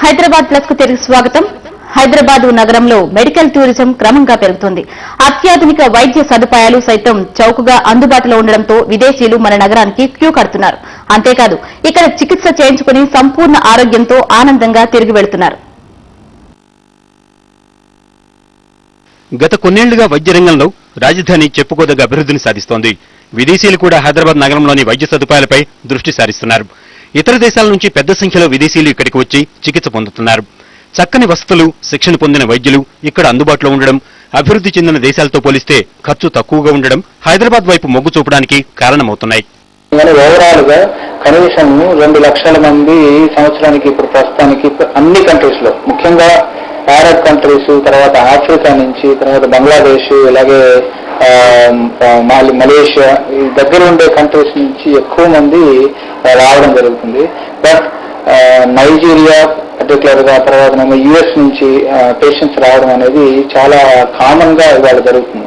Hyderabad plus కు తిరిగి స్వాగతం. హైదరాబాద్ నగరంలో మెడికల్ టూరిజం క్రమంగా పెరుగుతోంది. అత్యాధునిక వైద్య సదుపాయాలు సైతం చౌకగా అందుబాటులో ఉండడంతో విదేశీయులు మన నగరానికి క్యూ కడుతున్నారు. అంతేకాదు ఇక్కడ చికిత్స చేయించుకుని సంపూర్ణ ఆరోగ్యంతో ఆనందంగా తిరిగి వెళుతున్నారు. గత కొన్నేళ్లుగా వైద్య రంగంలో రాజధాని చెప్పుకోదగ్గ అభివృద్ధిని సాధిస్తోంది. విదేశీయులు కూడా హైదరాబాద్ నగరంలోని వైద్య సదుపాయాలపై దృష్టి సారిస్తున్నారు. ఇతర దేశాల నుంచి పెద్ద సంఖ్యలో విదేశీయులు ఇక్కడికి వచ్చి చికిత్స పొందుతున్నారు. చక్కని వసతులు, శిక్షణ పొందిన వైద్యులు ఇక్కడ అందుబాటులో ఉండడం, అభివృద్ధి చెందిన దేశాలతో పోలిస్తే ఖర్చు తక్కువగా ఉండడం హైదరాబాద్ వైపు మొగ్గు చూపడానికి కారణమవుతున్నాయి. ఓవరాల్ గా కనీసం 2 లక్షల మంది సంవత్సరానికి ఇప్పుడు ప్రస్తుతానికి అన్ని కంట్రీస్ లో, ముఖ్యంగా అరబ్ కంట్రీస్, తర్వాత ఆఫ్రికా నుంచి, తర్వాత బంగ్లాదేశ్, ఇలాగే మలేషియా, ఈ దగ్గర ఉండే కంట్రీస్ నుంచి ఎక్కువ మంది రావడం జరుగుతుంది. బట్ నైజీరియా పర్టికులర్ గా, తర్వాత యుఎస్ నుంచి పేషెంట్స్ రావడం అనేది చాలా కామన్ గా ఇవాళ జరుగుతుంది.